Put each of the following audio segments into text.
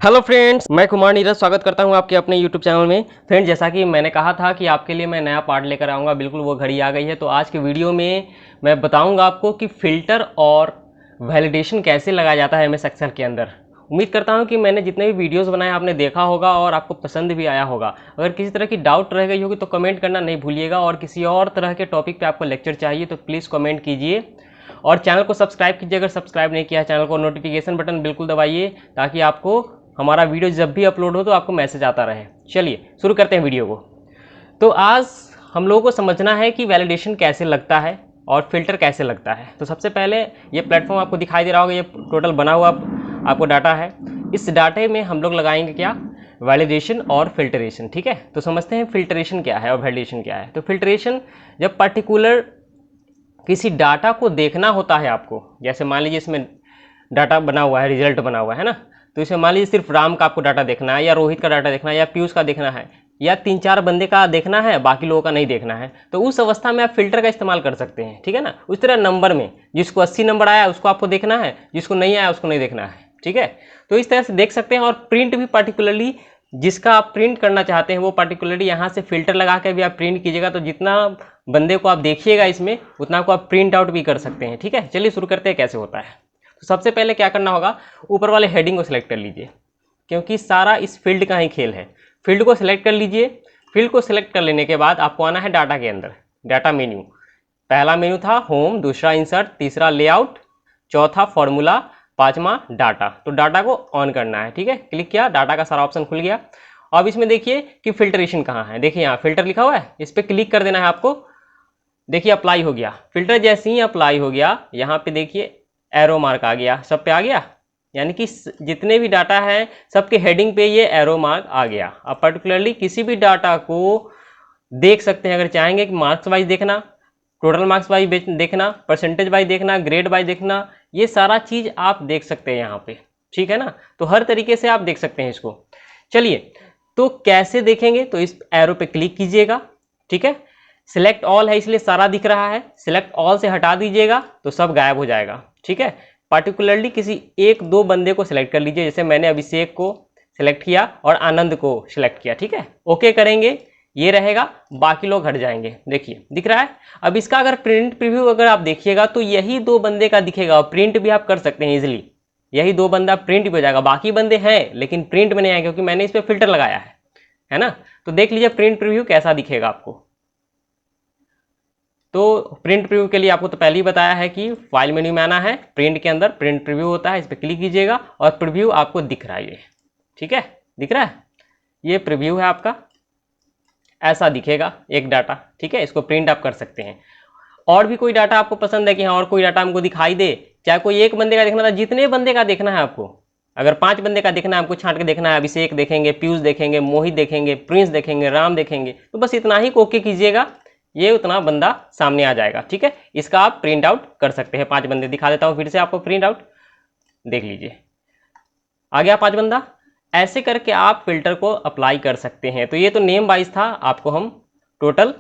Hello friends, मैं कुमार नीरज स्वागत करता हूं आपके अपने यूट्यूब चैनल में। फ्रेंड्स, जैसा कि मैंने कहा था कि आपके लिए मैं नया पार्ट लेकर आऊंगा, बिल्कुल वो घड़ी आ गई है। तो आज के वीडियो में मैं बताऊंगा आपको कि फ़िल्टर और वैलिडेशन कैसे लगाया जाता है एमएस एक्सेल के अंदर। उम्मीद करता हूं कि मैंने जितने भी वीडियोस बनाए आपने देखा होगा और आपको पसंद भी आया होगा। अगर किसी तरह की डाउट रह गई होगी तो कमेंट करना नहीं भूलिएगा, और किसी और तरह के टॉपिक पर आपको लेक्चर चाहिए तो प्लीज़ कमेंट कीजिए। और चैनल को सब्सक्राइब कीजिए अगर सब्सक्राइब नहीं किया है चैनल को। नोटिफिकेशन बटन बिल्कुल दबाइए ताकि आपको हमारा वीडियो जब भी अपलोड हो तो आपको मैसेज आता रहे। चलिए शुरू करते हैं वीडियो को। तो आज हम लोगों को समझना है कि वैलिडेशन कैसे लगता है और फिल्टर कैसे लगता है। तो सबसे पहले ये प्लेटफॉर्म आपको दिखाई दे रहा होगा, ये टोटल बना हुआ आपको डाटा है। इस डाटे में हम लोग लगाएंगे क्या, वैलिडेशन और फिल्टरेशन। ठीक है, तो समझते हैं फिल्टरेशन क्या है और वैलिडेशन क्या है। तो फिल्टरेशन जब पर्टिकुलर किसी डाटा को देखना होता है आपको, जैसे मान लीजिए इसमें डाटा बना हुआ है, रिजल्ट बना हुआ है ना, तो इसमें मान लीजिए सिर्फ राम का आपको डाटा देखना है, या रोहित का डाटा देखना है, या पीयूष का देखना है, या 3-4 बंदे का देखना है, बाकी लोगों का नहीं देखना है, तो उस अवस्था में आप फिल्टर का इस्तेमाल कर सकते हैं। ठीक है ना। उस तरह नंबर में जिसको 80 नंबर आया उसको आपको देखना है, जिसको नहीं आया उसको नहीं देखना है। ठीक है, तो इस तरह से देख सकते हैं। और प्रिंट भी पर्टिकुलरली जिसका आप प्रिंट करना चाहते हैं वो पर्टिकुलरली यहाँ से फिल्टर लगा के भी आप प्रिंट कीजिएगा, तो जितना बंदे को आप देखिएगा इसमें उतना को आप प्रिंट आउट भी कर सकते हैं। ठीक है, चलिए शुरू करते हैं कैसे होता है। तो सबसे पहले क्या करना होगा, ऊपर वाले हेडिंग को सिलेक्ट कर लीजिए, क्योंकि सारा इस फील्ड का ही खेल है। फील्ड को सिलेक्ट कर लीजिए। फील्ड को सिलेक्ट कर लेने के बाद आपको आना है डाटा के अंदर, डाटा मेन्यू। पहला मेन्यू था होम, दूसरा इंसर्ट, तीसरा लेआउट, चौथा फॉर्मूला, पांचवा डाटा। तो डाटा को ऑन करना है। ठीक है, क्लिक किया, डाटा का सारा ऑप्शन खुल गया। अब इसमें देखिए कि फिल्टरेशन कहाँ है। देखिए यहाँ फिल्टर लिखा हुआ है, इस पर क्लिक कर देना है आपको। देखिए अप्लाई हो गया। फिल्टर जैसे ही अप्लाई हो गया, यहाँ पे देखिए एरो मार्क आ गया, सब पे आ गया, यानी कि जितने भी डाटा है सबके हेडिंग पे ये एरो मार्क आ गया। अब पर्टिकुलरली किसी भी डाटा को देख सकते हैं अगर चाहेंगे कि मार्क्स वाइज देखना, टोटल मार्क्स वाइज देखना, परसेंटेज वाइज देखना, ग्रेड वाइज देखना, ये सारा चीज़ आप देख सकते हैं यहाँ पे। ठीक है ना, तो हर तरीके से आप देख सकते हैं इसको। चलिए, तो कैसे देखेंगे, तो इस एरो पे क्लिक कीजिएगा। ठीक है, सिलेक्ट ऑल है इसलिए सारा दिख रहा है, सिलेक्ट ऑल से हटा दीजिएगा तो सब गायब हो जाएगा। ठीक है, पार्टिकुलरली किसी एक दो बंदे को सिलेक्ट कर लीजिए, जैसे मैंने अभिषेक को सिलेक्ट किया और आनंद को सिलेक्ट किया। ठीक है, ओके करेंगे, ये रहेगा, बाकी लोग हट जाएंगे। देखिए दिख रहा है। अब इसका अगर प्रिंट प्रीव्यू अगर आप देखिएगा तो यही दो बंदे का दिखेगा, और प्रिंट भी आप कर सकते हैं इजिली। यही दो बंदा प्रिंट भी हो जाएगा, बाकी बंदे हैं लेकिन प्रिंट में नहीं आए क्योंकि मैंने इस पर फिल्टर लगाया है ना। तो देख लीजिए प्रिंट प्रीव्यू कैसा दिखेगा आपको। तो प्रिंट प्रीव्यू के लिए आपको तो पहले ही बताया है कि फाइल मेन्यू में आना है, प्रिंट के अंदर प्रिंट प्रीव्यू होता है, इस पर क्लिक कीजिएगा और प्रीव्यू आपको दिख रहा है ये। ठीक है, दिख रहा है, ये प्रीव्यू है आपका, ऐसा दिखेगा एक डाटा। ठीक है, इसको प्रिंट आप कर सकते हैं। और भी कोई डाटा आपको पसंद है कि हाँ और कोई डाटा हमको दिखाई दे, चाहे कोई एक बंदे का देखना था, जितने बंदे का देखना है आपको, अगर 5 बंदे का देखना है हमको छांट के देखना है, अभिषेक देखेंगे, पीयूष देखेंगे, मोहित देखेंगे, प्रिंस देखेंगे, राम देखेंगे, तो बस इतना ही ओके कीजिएगा, ये उतना बंदा सामने आ जाएगा। ठीक है, इसका आप प्रिंट आउट कर सकते हैं। 5 बंदे दिखा देता हूँ फिर से आपको प्रिंट आउट, देख लीजिए आ गया 5 बंदा। ऐसे करके आप फिल्टर को अप्लाई कर सकते हैं। तो ये तो नेम वाइज था, आपको हम टोटल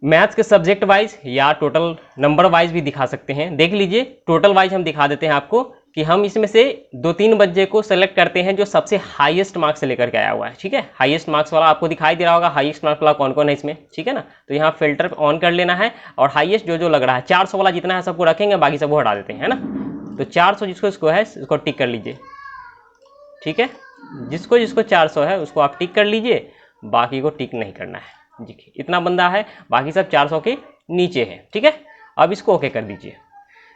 मैथ्स के सब्जेक्ट वाइज या टोटल नंबर वाइज भी दिखा सकते हैं। देख लीजिए टोटल वाइज हम दिखा देते हैं आपको कि हम इसमें से 2-3 बच्चे को सेलेक्ट करते हैं जो सबसे हाईएस्ट मार्क्स से लेकर के आया हुआ है। ठीक है, हाईएस्ट मार्क्स वाला आपको दिखाई दे रहा होगा, हाईएस्ट मार्क्स वाला कौन कौन है इसमें। ठीक है ना, तो यहाँ फिल्टर ऑन कर लेना है और हाईएस्ट जो जो लग रहा है 400 वाला जितना है सबको रखेंगे, बाकी सबको हटा देते हैं, है ना। तो 400 जिसको इसको है इसको टिक कर लीजिए। ठीक है, जिसको जिसको 400 है उसको आप टिक कर लीजिए, बाकी को टिक नहीं करना है। देखिए इतना बंदा है, बाकी सब 400 के नीचे है। ठीक है, अब इसको ओके कर दीजिए।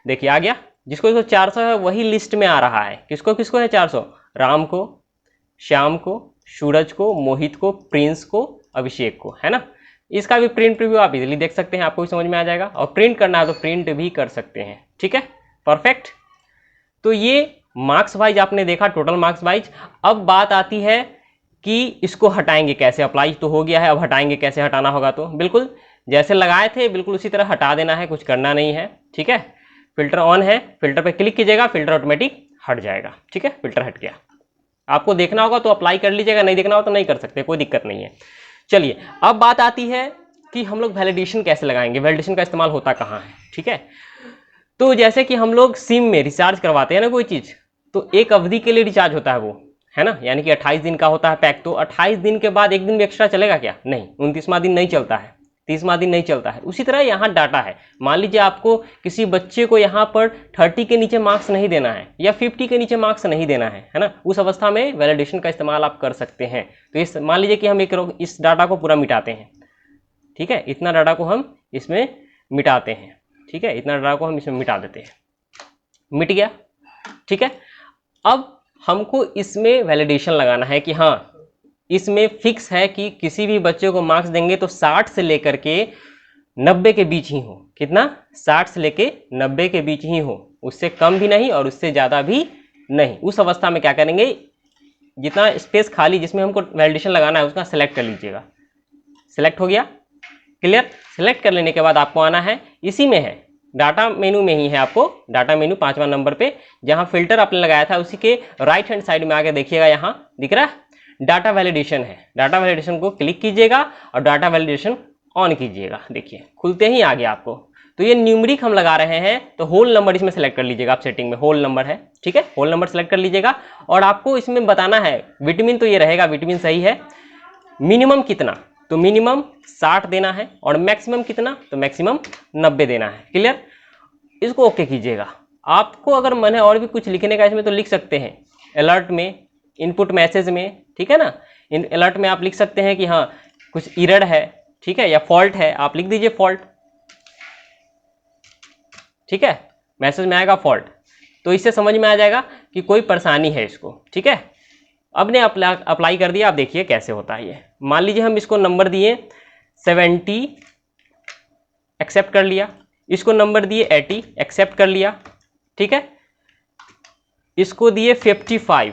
देखिए आ गया, जिसको इसको 400 है वही लिस्ट में आ रहा है। किसको किसको है 400, राम को, श्याम को, सूरज को, मोहित को, प्रिंस को, अभिषेक को, है ना। इसका भी प्रिंट प्रीव्यू आप इजीली देख सकते हैं, आपको भी समझ में आ जाएगा। और प्रिंट करना है तो प्रिंट भी कर सकते हैं। ठीक है, परफेक्ट। तो ये मार्क्स वाइज आपने देखा, टोटल मार्क्स वाइज। अब बात आती है कि इसको हटाएंगे कैसे। अप्लाई तो हो गया है, अब हटाएंगे कैसे। हटाना होगा तो बिल्कुल जैसे लगाए थे बिल्कुल उसी तरह हटा देना है, कुछ करना नहीं है। ठीक है, फिल्टर ऑन है, फिल्टर पे क्लिक कीजिएगा, फिल्टर ऑटोमेटिक हट जाएगा। ठीक है, फिल्टर हट गया। आपको देखना होगा तो अप्लाई कर लीजिएगा, नहीं देखना हो तो नहीं कर सकते, कोई दिक्कत नहीं है। चलिए अब बात आती है कि हम लोग वैलिडेशन कैसे लगाएंगे, वैलिडेशन का इस्तेमाल होता कहाँ है। ठीक है, तो जैसे कि हम लोग सिम में रिचार्ज करवाते हैं ना कोई चीज़, तो एक अवधि के लिए रिचार्ज होता है वो, है ना, यानी कि 28 दिन का होता है पैक। तो 28 दिन के बाद एक दिन भी एक्स्ट्रा चलेगा क्या? नहीं, 29वां दिन नहीं चलता है, 30वां दिन नहीं चलता है। उसी तरह यहाँ डाटा है, मान लीजिए आपको किसी बच्चे को यहाँ पर 30 के नीचे मार्क्स नहीं देना है या 50 के नीचे मार्क्स नहीं देना है ना, उस अवस्था में वैलिडेशन का इस्तेमाल आप कर सकते हैं। तो इस मान लीजिए कि हम इस डाटा को पूरा मिटाते हैं, ठीक है, इतना डाटा को हम इसमें मिटाते हैं, ठीक है, इतना डाटा को हम इसमें मिटा देते हैं, मिट गया, ठीक है। अब हमको इसमें वैलिडेशन लगाना है कि हाँ, इसमें फिक्स है कि किसी भी बच्चे को मार्क्स देंगे तो 60 से लेकर के 90 के बीच ही हो। कितना? 60 से लेके 90 के बीच ही हो, उससे कम भी नहीं और उससे ज़्यादा भी नहीं। उस अवस्था में क्या करेंगे, जितना स्पेस खाली जिसमें हमको वैलिडेशन लगाना है उसका सेलेक्ट कर लीजिएगा। सेलेक्ट हो गया, क्लियर। सेलेक्ट कर लेने के बाद आपको आना है, इसी में है, डाटा मेनू में ही है, आपको डाटा मेनू 5वां नंबर पे जहां फिल्टर आपने लगाया था उसी के राइट हैंड साइड में आके देखिएगा, यहां दिख रहा है डाटा वैलिडेशन है। डाटा वैलिडेशन को क्लिक कीजिएगा और डाटा वैलिडेशन ऑन कीजिएगा। देखिए खुलते ही आ गया आपको। तो ये न्यूमेरिक हम लगा रहे हैं, तो होल नंबर इसमें सेलेक्ट कर लीजिएगा आप, सेटिंग में होल नंबर है, ठीक है, होल नंबर सेलेक्ट कर लीजिएगा। और आपको इसमें बताना है विटामिन, तो ये रहेगा विटामिन सही है। मिनिमम कितना, तो मिनिमम 60 देना है और मैक्सिमम कितना, तो मैक्सिमम 90 देना है, क्लियर। इसको ओके कीजिएगा। आपको अगर मन है और भी कुछ लिखने का इसमें तो लिख सकते हैं, अलर्ट में, इनपुट मैसेज में, ठीक है ना। इन अलर्ट में आप लिख सकते हैं कि हाँ कुछ एरर है, ठीक है, या फॉल्ट है, आप लिख दीजिए फॉल्ट, ठीक है, मैसेज में आएगा फॉल्ट, तो इससे समझ में आ जाएगा कि कोई परेशानी है इसको, ठीक है। अब ने अप्लाई कर दिया, आप देखिए कैसे होता है ये। मान लीजिए हम इसको नंबर दिए 70, एक्सेप्ट कर लिया, इसको नंबर दिए 80, एक्सेप्ट कर लिया, ठीक है, इसको दिए 55,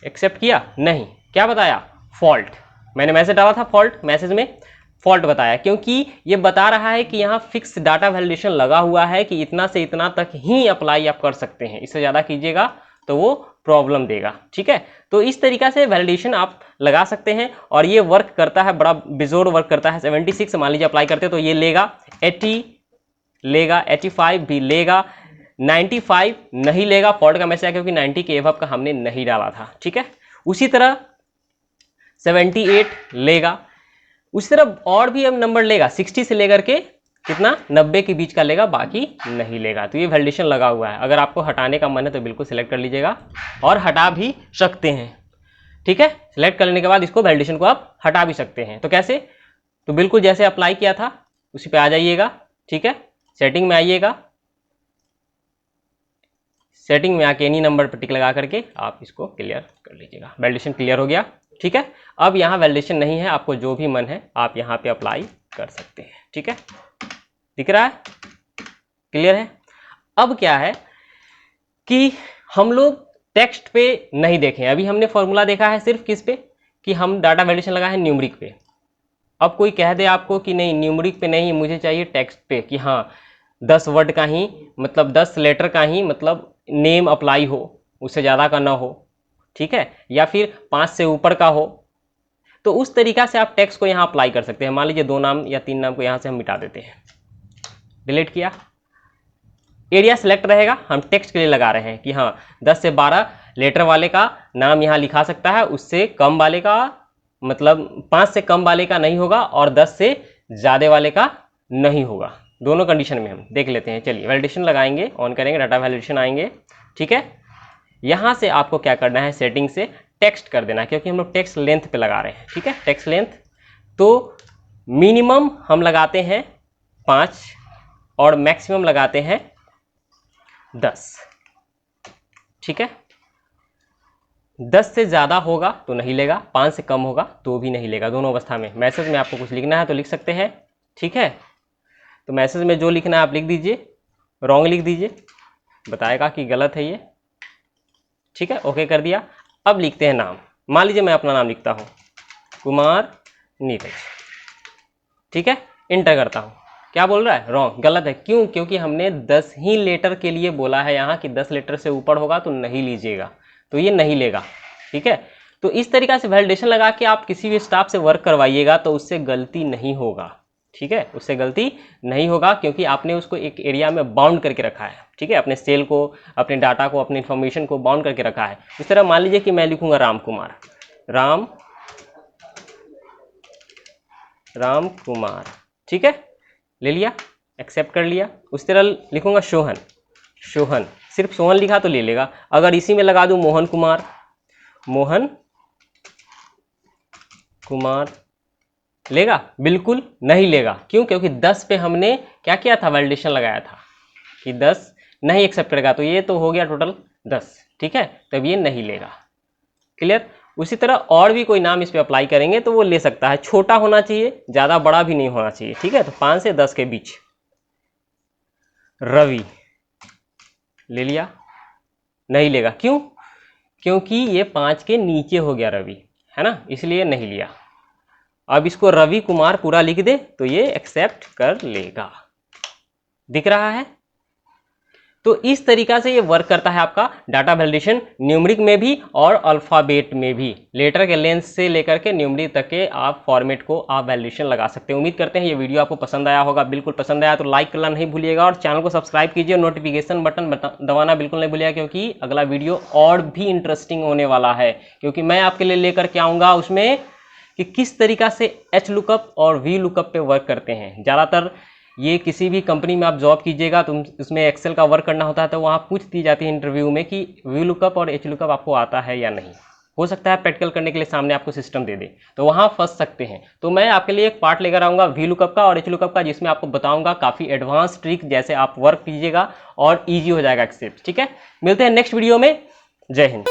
एक्सेप्ट किया, नहीं, क्या बताया, फॉल्ट। मैंने मैसेज डाला था फॉल्ट, मैसेज में फॉल्ट बताया, क्योंकि ये बता रहा है कि यहाँ फिक्स डाटा वैलिडेशन लगा हुआ है कि इतना से इतना तक ही अप्लाई आप कर सकते हैं, इससे ज़्यादा कीजिएगा तो वो प्रॉब्लम देगा, ठीक है। तो इस तरीका से वैलिडेशन आप लगा सकते हैं और ये वर्क करता है, बड़ा बेजोर वर्क करता है। 76 मान लीजिए अप्लाई करते तो ये लेगा, 80 लेगा, 85 भी लेगा, 95 नहीं लेगा, फॉल्ट का मैसेज आया क्योंकि 90 के एबव का हमने नहीं डाला था, ठीक है। उसी तरह 78 लेगा, उसी तरह और भी हम नंबर लेगा, 60 से लेकर के कितना, 90 के बीच का लेगा, बाकी नहीं लेगा। तो ये वैलिडेशन लगा हुआ है। अगर आपको हटाने का मन है तो बिल्कुल सिलेक्ट कर लीजिएगा और हटा भी सकते हैं, ठीक है। सिलेक्ट कर लेने के बाद इसको वैलिडेशन को आप हटा भी सकते हैं। तो कैसे, तो बिल्कुल जैसे अप्लाई किया था उसी पे आ जाइएगा, ठीक है, सेटिंग में आइएगा, सेटिंग में आके एनी नंबर पर टिक लगा करके आप इसको क्लियर कर लीजिएगा। वैलिडेशन क्लियर हो गया, ठीक है। अब यहाँ वैलिडेशन नहीं है, आपको जो भी मन है आप यहाँ पे अप्लाई कर सकते हैं, ठीक है, दिख रहा है, क्लियर है। अब क्या है कि हम लोग टेक्स्ट पे नहीं देखें, अभी हमने फॉर्मूला देखा है सिर्फ किस पे, कि हम डाटा वैलिडेशन लगा है न्यूमेरिक पे। अब कोई कह दे आपको कि नहीं न्यूमेरिक पे नहीं, मुझे चाहिए टेक्स्ट पे, कि हाँ 10 वर्ड का ही, मतलब 10 लेटर का ही, मतलब नेम अप्लाई हो, उससे ज़्यादा का ना हो, ठीक है, या फिर 5 से ऊपर का हो, तो उस तरीका से आप टेक्स्ट को यहाँ अप्लाई कर सकते हैं। मान लीजिए 2 नाम या 3 नाम को यहाँ से हम मिटा देते हैं, डिलीट किया, एरिया सेलेक्ट रहेगा, हम टेक्स्ट के लिए लगा रहे हैं कि हाँ 10 से 12 लेटर वाले का नाम यहाँ लिखा सकता है, उससे कम वाले का, मतलब 5 से कम वाले का नहीं होगा और 10 से ज़्यादा वाले का नहीं होगा। दोनों कंडीशन में हम देख लेते हैं। चलिए वैलिडेशन लगाएंगे, ऑन करेंगे, डाटा वैलिडेशन आएंगे, ठीक है। यहाँ से आपको क्या करना है, सेटिंग से टेक्स्ट कर देना है, क्योंकि हम लोग टेक्स्ट लेंथ पे लगा रहे हैं, ठीक है, टेक्स्ट लेंथ। तो मिनिमम हम लगाते हैं 5 और मैक्सिमम लगाते हैं 10, ठीक है। 10 से ज़्यादा होगा तो नहीं लेगा, 5 से कम होगा तो भी नहीं लेगा, दोनों अवस्था में। मैसेज में आपको कुछ लिखना है तो लिख सकते हैं, ठीक है। तो मैसेज में जो लिखना है आप लिख दीजिए, रॉन्ग लिख दीजिए, बताएगा कि गलत है ये, ठीक है, ओके कर दिया। अब लिखते हैं नाम, मान लीजिए मैं अपना नाम लिखता हूँ कुमार नीरज, ठीक है, इंटर करता हूँ, क्या बोल रहा है, रॉन्ग, गलत है। क्यों? क्योंकि हमने 10 ही लेटर के लिए बोला है यहाँ कि 10 लेटर से ऊपर होगा तो नहीं लीजिएगा, तो ये नहीं लेगा, ठीक है। तो इस तरीका से वैलिडेशन लगा के आप किसी भी स्टाफ से वर्क करवाइएगा तो उससे गलती नहीं होगा, ठीक है, उससे गलती नहीं होगा क्योंकि आपने उसको एक एरिया में बाउंड करके रखा है। ठीक है, अपने सेल को, अपने डाटा को, अपने इन्फॉर्मेशन को बाउंड करके रखा है। इस तरह मान लीजिए कि मैं लिखूंगा राम कुमार, राम कुमार, ठीक है, ले लिया, एक्सेप्ट कर लिया। उस तरह लिखूंगा सोहन, सिर्फ सोहन लिखा तो ले लेगा। अगर इसी में लगा दूं मोहन कुमार, लेगा? बिल्कुल नहीं लेगा। क्यों? क्योंकि 10 पे हमने क्या किया था, वैलिडेशन लगाया था कि 10 नहीं एक्सेप्ट करेगा, तो ये तो हो गया टोटल 10। ठीक है, तब ये नहीं लेगा। क्लियर? उसी तरह और भी कोई नाम इस पे अप्लाई करेंगे तो वो ले सकता है। छोटा होना चाहिए, ज़्यादा बड़ा भी नहीं होना चाहिए। ठीक है, तो 5 से 10 के बीच। रवि ले लिया, नहीं लेगा। क्यों? क्योंकि ये 5 के नीचे हो गया रवि, है ना, इसलिए नहीं लिया। अब इसको रवि कुमार पूरा लिख दे तो ये एक्सेप्ट कर लेगा। दिख रहा है? तो इस तरीका से ये वर्क करता है आपका डाटा वैलिडेशन, न्यूमरिक में भी और अल्फ़ाबेट में भी। लेटर के लेंथ से लेकर के न्यूमरिक तक के आप फॉर्मेट को आप वैलिडेशन लगा सकते हैं। उम्मीद करते हैं ये वीडियो आपको पसंद आया होगा। बिल्कुल पसंद आया तो लाइक करना नहीं भूलिएगा और चैनल को सब्सक्राइब कीजिए। नोटिफिकेशन बटन दबाना बिल्कुल नहीं भूलिएगा क्योंकि अगला वीडियो और भी इंटरेस्टिंग होने वाला है। क्योंकि मैं आपके लिए लेकर के आऊँगा उसमें कि किस तरीका से एच लुकअप और वी लुकअप पे वर्क करते हैं। ज़्यादातर ये किसी भी कंपनी में आप जॉब कीजिएगा तो उसमें एक्सेल का वर्क करना होता है, तो वहाँ पूछ दी जाती है इंटरव्यू में कि वी लुकअप और एच लुकअप आपको आता है या नहीं। हो सकता है प्रैक्टिकल करने के लिए सामने आपको सिस्टम दे दे, तो वहाँ फंस सकते हैं। तो मैं आपके लिए एक पार्ट लेकर आऊँगा वी लुकअप का और एच लुकअप का, जिसमें आपको बताऊँगा काफ़ी एडवांस ट्रिक, जैसे आप वर्क कीजिएगा और ईजी हो जाएगा एक्सेप्ट। ठीक है, मिलते हैं नेक्स्ट वीडियो में। जय हिंद।